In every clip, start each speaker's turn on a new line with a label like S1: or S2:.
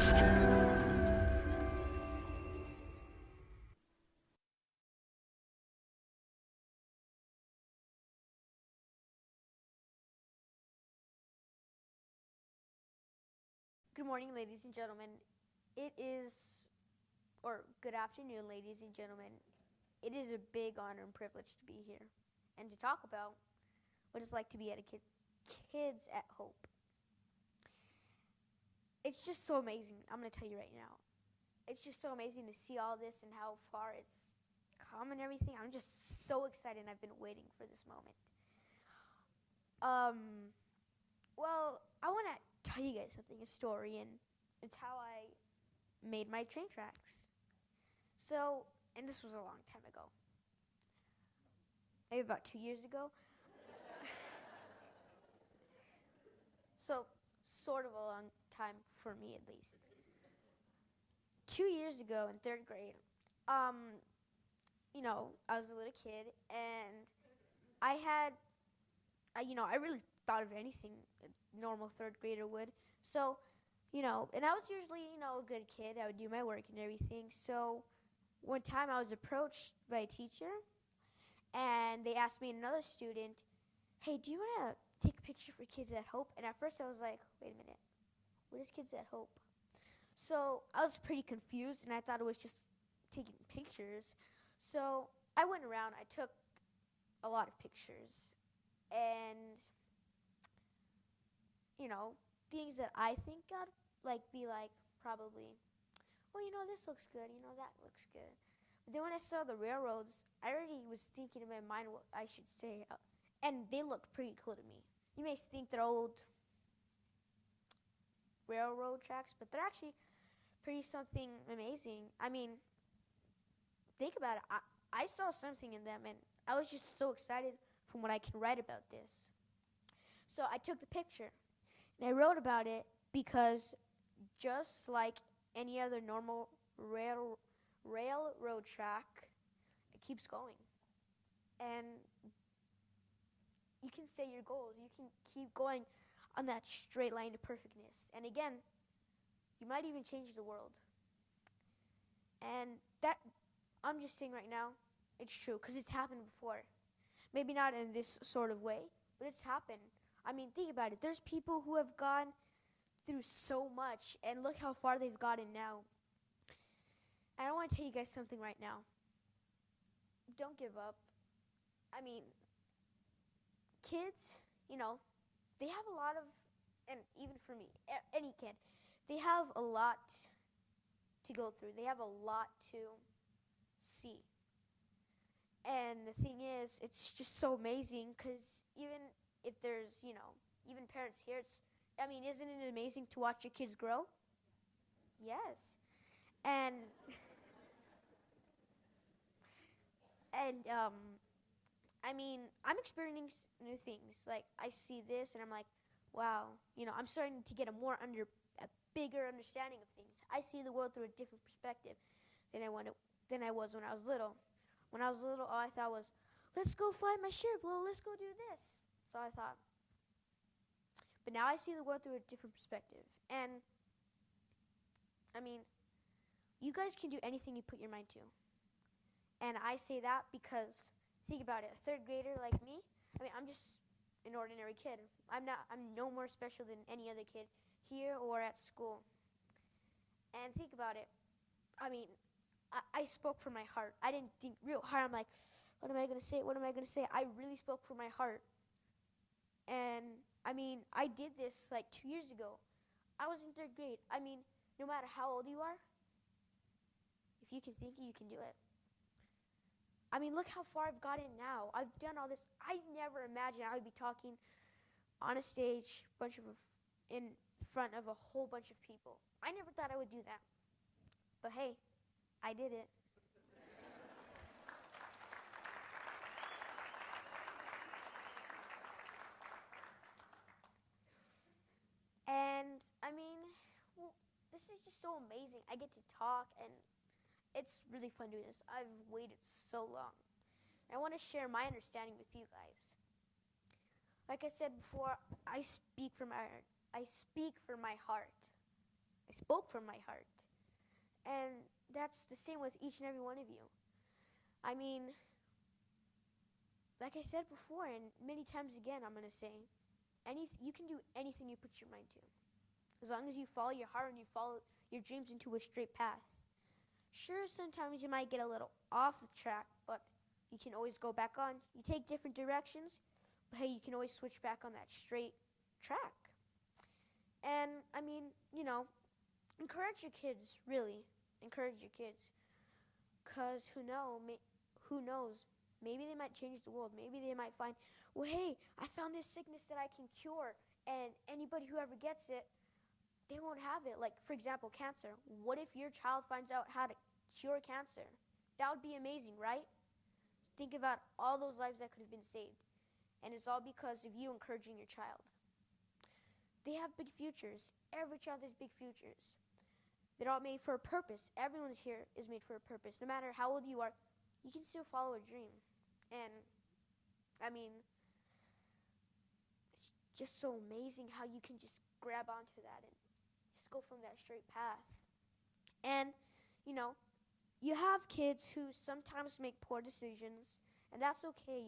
S1: Good morning, ladies and gentlemen. It is, or good afternoon, ladies and gentlemen. It is a big honor and privilege to be here and to talk about what it's like to be at kids at Hope. It's just so amazing. I'm going to tell you right now. It's just so amazing to see all this and how far it's come and everything. I'm just so excited, and I've been waiting for this moment. Well, I want to tell you guys something, a story, and it's how I made my train tracks. So, and this was a long time ago, maybe about 2 years ago. So, sort of a long time for me at least. 2 years ago in third grade, I was a little kid, and I really thought of anything a normal third grader would. So, and I was usually, a good kid. I would do my work and everything. So, one time I was approached by a teacher, and they asked me and another student, hey, do you want to take a picture for Kids at Hope? And at first I was like, wait a minute, what is Kids at Hope? So I was pretty confused, and I thought it was just taking pictures. So I went around, I took a lot of pictures, and, things that I think I'd be probably, well, this looks good, that looks good. But then when I saw the railroads, I already was thinking in my mind what I should say, and they looked pretty cool to me. You may think they're old railroad tracks, but they're actually pretty something amazing. I mean, think about it. I saw something in them, and I was just so excited from what I can write about this. So I took the picture, and I wrote about it because just like any other normal railroad track, it keeps going. And you can set your goals. You can keep going on that straight line to perfectness. And again, you might even change the world. And that, I'm just saying right now, it's true, because it's happened before. Maybe not in this sort of way, but it's happened. I mean, think about it. There's people who have gone through so much, and look how far they've gotten now. And I want to tell you guys something right now. Don't give up. I mean, kids, they have a lot of, and even for me, any kid, they have a lot to go through. They have a lot to see. And the thing is, it's just so amazing, because even if there's, even parents here, isn't it amazing to watch your kids grow? Yes. And, I'm experiencing new things. Like, I see this, and I'm like, wow, I'm starting to get a bigger understanding of things. I see the world through a different perspective than I was when I was little. When I was little, all I thought was, let's go fly my ship, let's go do this. So I thought. But now I see the world through a different perspective. And, you guys can do anything you put your mind to. And I say that because, think about it, a third grader like me, I'm just an ordinary kid. I'm no more special than any other kid here or at school. And think about it. I spoke from my heart. I didn't think real hard. I'm like, what am I going to say? What am I going to say? I really spoke from my heart. And, I did this 2 years ago. I was in third grade. No matter how old you are, if you can think it, you can do it. Look how far I've gotten now. I've done all this. I never imagined I would be talking on a stage in front of a whole bunch of people. I never thought I would do that. But hey, I did it. And, this is just so amazing. I get to talk, and it's really fun doing this. I've waited so long. And I want to share my understanding with you guys. Like I said before, I speak from my heart. I spoke from my heart. And that's the same with each and every one of you. I mean, like I said before, and many times again, I'm going to say, you can do anything you put your mind to. As long as you follow your heart and you follow your dreams into a straight path. Sure, sometimes you might get a little off the track, but you can always go back on. You take different directions, but hey, you can always switch back on that straight track. And, I mean, encourage your kids, really. Encourage your kids. Because who knows? Maybe they might change the world. Maybe they might find, well, hey, I found this sickness that I can cure, and anybody who ever gets it, they won't have it. Like, for example, cancer. What if your child finds out how to cure cancer? That would be amazing, right? Think about all those lives that could have been saved. And it's all because of you encouraging your child. They have big futures. Every child has big futures. They're all made for a purpose. Everyone's here is made for a purpose. No matter how old you are, you can still follow a dream. And, I mean, it's just so amazing how you can just grab onto that and just go from that straight path. And, you have kids who sometimes make poor decisions, and that's okay,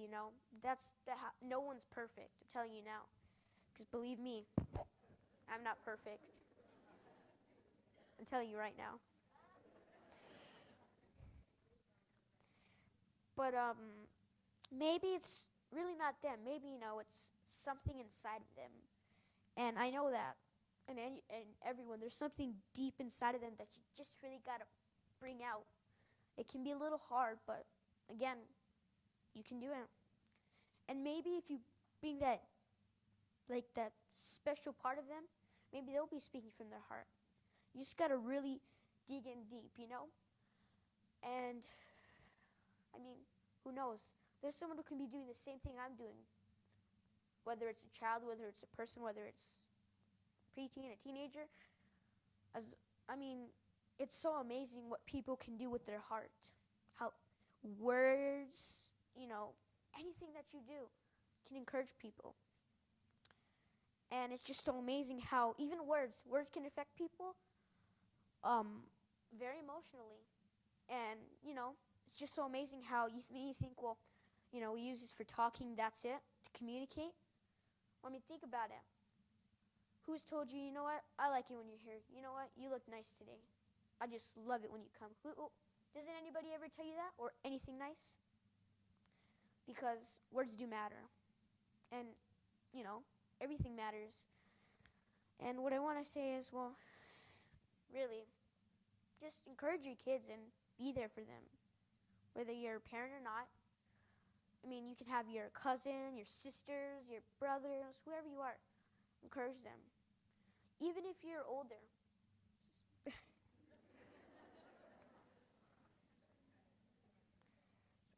S1: no one's perfect, I'm telling you now. Because believe me, I'm not perfect. I'm telling you right now. But maybe it's really not them. Maybe, it's something inside of them. And I know that. And everyone, there's something deep inside of them that you just really got to bring out. It can be a little hard, but again, you can do it. And maybe if you bring that special part of them, maybe they'll be speaking from their heart. You just got to really dig in deep, And, I mean, who knows? There's someone who can be doing the same thing I'm doing. Whether it's a child, whether it's a person, whether it's preteen, a teenager. It's so amazing what people can do with their heart. How words, anything that you do can encourage people. And it's just so amazing how even words can affect people very emotionally. And, it's just so amazing how you think, well, we use this for talking, that's it, to communicate. Think about it. Who's told you, you know what, I like you when you're here. You know what, you look nice today. I just love it when you come. Doesn't anybody ever tell you that or anything nice? Because words do matter. And, everything matters. And what I want to say is, well, really, just encourage your kids and be there for them. Whether you're a parent or not. You can have your cousin, your sisters, your brothers, whoever you are. Encourage them. Even if you're older.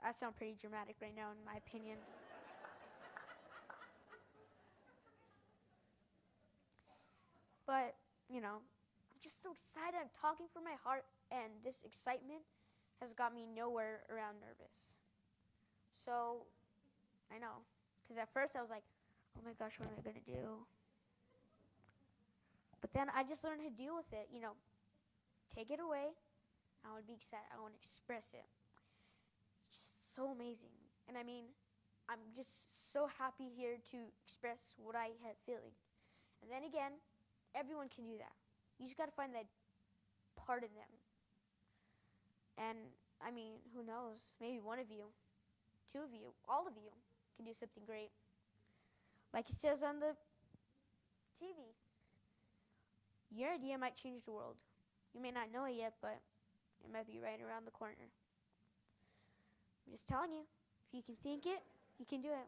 S1: I sound pretty dramatic right now, in my opinion. But, I'm just so excited. I'm talking from my heart, and this excitement has got me nowhere around nervous. So, I know. Because at first I was like, oh my gosh, what am I going to do? But then I just learned how to deal with it, Take it away. I want to be excited. I want to express it. It's just so amazing. And I'm just so happy here to express what I have feeling. And then again, everyone can do that. You just got to find that part in them. And, who knows? Maybe one of you, two of you, all of you can do something great. Like it says on the TV. Your idea might change the world. You may not know it yet, but it might be right around the corner. I'm just telling you, if you can think it, you can do it.